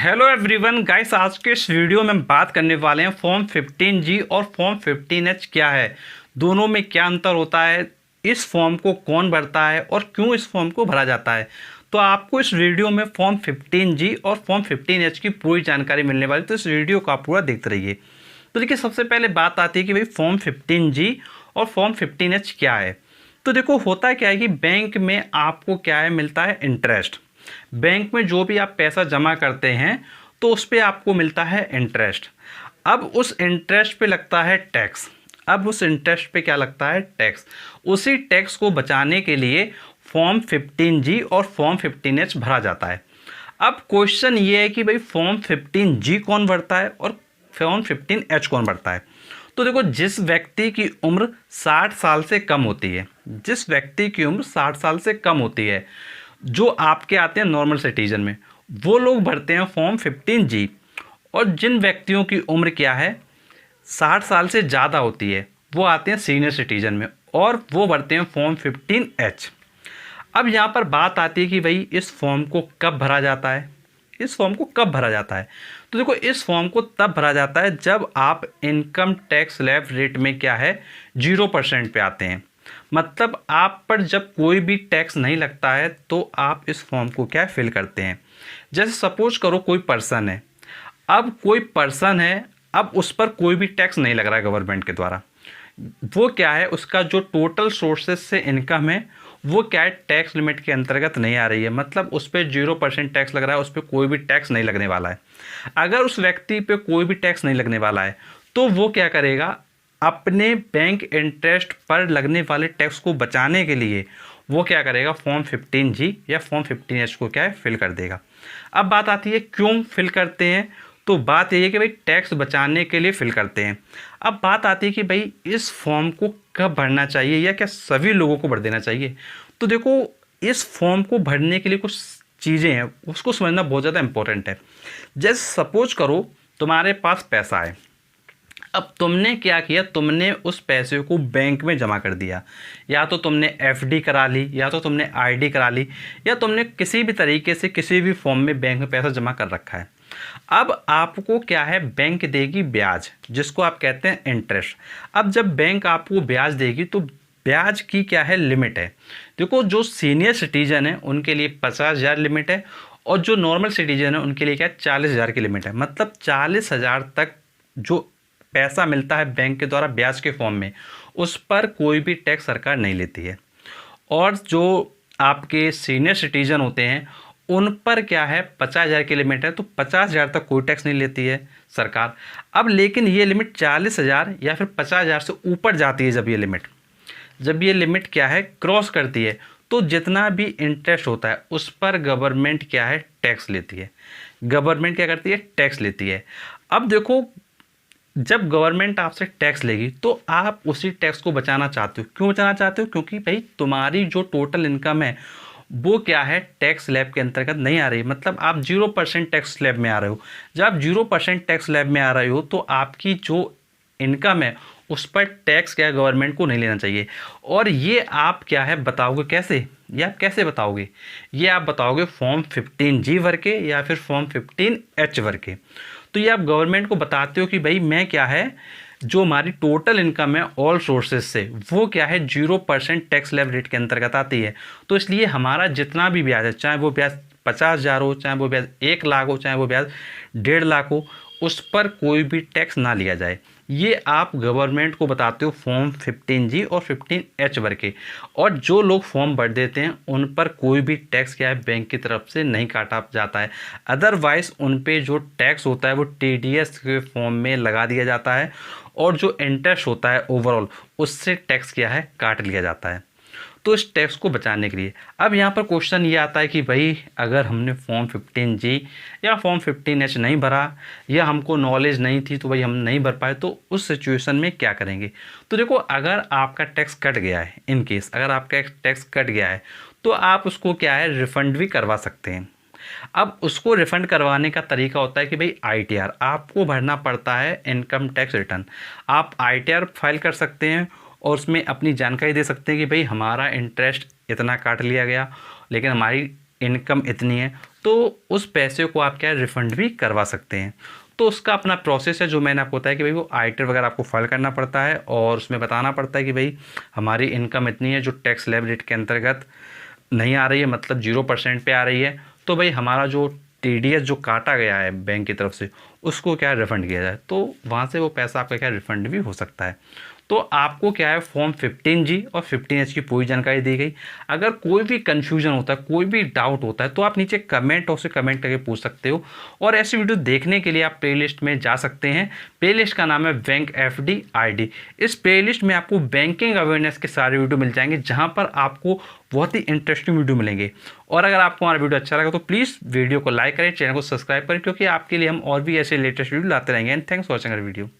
Hello everyone guys, आज के इस वीडियो में हम बात करने वाले हैं फॉर्म 15G और फॉर्म 15H क्या है, दोनों में क्या अंतर होता है, इस फॉर्म को कौन भरता है और क्यों इस फॉर्म को भरा जाता है। तो आपको इस वीडियो में फॉर्म 15G और फॉर्म 15H की पूरी जानकारी मिलने वाली, तो इस वीडियो को आप पूरा देखते रहिए। तो देखिए, सबसे पहले बात आती है कि भाई फॉर्म 15G और फॉर्म 15H क्या है। तो देखो, होता क्या है कि बैंक में आपको क्या है मिलता है इंटरेस्ट। बैंक में जो भी आप पैसा जमा करते हैं तो उस पर आपको मिलता है इंटरेस्ट। अब उस इंटरेस्ट पे लगता है टैक्स। अब उस इंटरेस्ट पे क्या लगता है, टैक्स। उसी टैक्स को बचाने के लिए फॉर्म 15G और फॉर्म 15H भरा जाता है। अब क्वेश्चन ये है कि भाई फॉर्म 15G कौन भरता है और फॉर्म 15H कौन भरता है। तो देखो, जिस व्यक्ति की उम्र 60 साल से कम होती है, जिस व्यक्ति की उम्र 60 साल से कम होती है, जो आपके आते हैं नॉर्मल सिटीजन में, वो लोग भरते हैं फॉर्म 15G। और जिन व्यक्तियों की उम्र क्या है 60 साल से ज़्यादा होती है, वो आते हैं सीनियर सिटीजन में और वो भरते हैं फॉर्म 15H। अब यहाँ पर बात आती है कि भाई इस फॉर्म को कब भरा जाता है। इस फॉर्म को कब भरा जाता है, तो देखो, इस फॉर्म को तब भरा जाता है जब आप इनकम टैक्स स्लैब रेट में क्या है 0% पे आते हैं। मतलब आप पर जब कोई भी टैक्स नहीं लगता है तो आप इस फॉर्म को क्या फिल करते हैं। जैसे सपोज करो कोई पर्सन है, अब कोई पर्सन है, अब उस पर कोई भी टैक्स नहीं लग रहा है गवर्नमेंट के द्वारा। वो क्या है, उसका जो टोटल सोर्सेस से इनकम है वो क्या है टैक्स लिमिट के अंतर्गत नहीं आ रही है। मतलब उस पर 0% टैक्स लग रहा है, उस पर कोई भी टैक्स नहीं लगने वाला है। अगर उस व्यक्ति पे कोई भी टैक्स नहीं लगने वाला है तो वो क्या करेगा, अपने बैंक इंटरेस्ट पर लगने वाले टैक्स को बचाने के लिए वो क्या करेगा, फॉर्म 15G या फॉर्म 15H को क्या है फिल कर देगा। अब बात आती है क्यों फिल करते हैं, तो बात यही है कि भाई टैक्स बचाने के लिए फिल करते हैं। अब बात आती है कि भाई इस फॉर्म को कब भरना चाहिए या क्या सभी लोगों को भर देना चाहिए। तो देखो, इस फॉर्म को भरने के लिए कुछ चीज़ें हैं, उसको समझना बहुत ज़्यादा इंपॉर्टेंट है। जैसे सपोज करो तुम्हारे पास पैसा है, अब तुमने क्या किया, तुमने उस पैसे को बैंक में जमा कर दिया, या तो तुमने एफडी करा ली, या तो तुमने आरडी करा ली, या तुमने किसी भी तरीके से किसी भी फॉर्म में बैंक में पैसा जमा कर रखा है। अब आपको क्या है, बैंक देगी ब्याज, जिसको आप कहते हैं इंटरेस्ट। अब जब बैंक आपको ब्याज देगी तो ब्याज की क्या है लिमिट है। देखो, जो सीनियर सिटीजन है उनके लिए 50,000 लिमिट है और जो नॉर्मल सिटीजन है उनके लिए क्या है 40,000 की लिमिट है। मतलब 40,000 तक जो पैसा मिलता है बैंक के द्वारा ब्याज के फॉर्म में, उस पर कोई भी टैक्स सरकार नहीं लेती है। और जो आपके सीनियर सिटीजन होते हैं उन पर क्या है 50,000 की लिमिट है, तो 50,000 तक कोई टैक्स नहीं लेती है सरकार। अब लेकिन ये लिमिट 40,000 या फिर 50,000 से ऊपर जाती है। जब ये लिमिट क्या है क्रॉस करती है, तो जितना भी इंटरेस्ट होता है उस पर गवर्नमेंट क्या है टैक्स लेती है। गवर्नमेंट क्या करती है, टैक्स लेती है। अब देखो, जब गवर्नमेंट आपसे टैक्स लेगी तो आप उसी टैक्स को बचाना चाहते हो। क्यों बचाना चाहते हो, क्योंकि भाई तुम्हारी जो टोटल इनकम है वो क्या है टैक्स स्लैब के अंतर्गत नहीं आ रही। मतलब आप 0% टैक्स स्लैब में आ रहे हो। जब आप 0% टैक्स स्लैब में आ रहे हो तो आपकी जो इनकम है उस पर टैक्स क्या है गवर्नमेंट को नहीं लेना चाहिए। और ये आप क्या है बताओगे कैसे, ये आप कैसे बताओगे, ये आप बताओगे फॉर्म 15G भर के या फिर फॉर्म 15H भर के। तो ये आप गवर्नमेंट को बताते हो कि भाई मैं क्या है, जो हमारी टोटल इनकम है ऑल सोर्सेज से, वो क्या है 0% टैक्स स्लैब रेट के अंतर्गत आती है। तो इसलिए हमारा जितना भी ब्याज है, चाहे वो ब्याज 50,000 हो, चाहे वो ब्याज 1 लाख हो, चाहे वो ब्याज 1.5 लाख हो, उस पर कोई भी टैक्स ना लिया जाए। ये आप गवर्नमेंट को बताते हो फॉर्म 15G और 15H भर के। और जो लोग फॉर्म भर देते हैं उन पर कोई भी टैक्स क्या है बैंक की तरफ से नहीं काटा जाता है। अदरवाइज़ उन पे जो टैक्स होता है वो TDS के फॉर्म में लगा दिया जाता है और जो इंटरेस्ट होता है ओवरऑल उससे टैक्स क्या है काट लिया जाता है। तो इस टैक्स को बचाने के लिए अब यहाँ पर क्वेश्चन ये आता है कि भाई अगर हमने फॉर्म 15G या फॉर्म 15H नहीं भरा या हमको नॉलेज नहीं थी तो भाई हम नहीं भर पाए, तो उस सिचुएशन में क्या करेंगे। तो देखो, अगर आपका टैक्स कट गया है, इन केस अगर आपका टैक्स कट गया है तो आप उसको क्या है रिफ़ंड भी करवा सकते हैं। अब उसको रिफ़ंड करवाने का तरीका होता है कि भाई ITR आपको भरना पड़ता है, इनकम टैक्स रिटर्न। आप ITR फाइल कर सकते हैं और उसमें अपनी जानकारी दे सकते हैं कि भाई हमारा इंटरेस्ट इतना काट लिया गया लेकिन हमारी इनकम इतनी है, तो उस पैसे को आप क्या है रिफ़ंड भी करवा सकते हैं। तो उसका अपना प्रोसेस है जो मैंने आपको बताया कि भाई वो आईटी वगैरह आपको फाइल करना पड़ता है और उसमें बताना पड़ता है कि भाई हमारी इनकम इतनी है जो टैक्स स्लैब रेट के अंतर्गत नहीं आ रही है, मतलब 0% पे आ रही है। तो भाई हमारा जो टीडीएस जो काटा गया है बैंक की तरफ से उसको क्या रिफ़ंड किया जाए, तो वहाँ से वो पैसा आपका क्या रिफ़ंड भी हो सकता है। तो आपको क्या है फॉर्म 15G और 15H की पूरी जानकारी दी गई। अगर कोई भी कन्फ्यूजन होता है, कोई भी डाउट होता है, तो आप नीचे कमेंट बॉक्स से कमेंट करके पूछ सकते हो। और ऐसी वीडियो देखने के लिए आप प्लेलिस्ट में जा सकते हैं। प्लेलिस्ट का नाम है बैंक एफडी आईडी। इस प्लेलिस्ट में आपको बैंकिंग अवेयरनेस के सारे वीडियो मिल जाएंगे, जहां पर आपको बहुत ही इंटरेस्टिंग वीडियो मिलेंगे। और अगर आपको हमारा वीडियो अच्छा लगा तो प्लीज़ वीडियो को लाइक करें, चैनल को सब्सक्राइब करें, क्योंकि आपके लिए हम और भी ऐसे लेटेस्ट वीडियो लाते रहेंगे। And thanks for watching our video.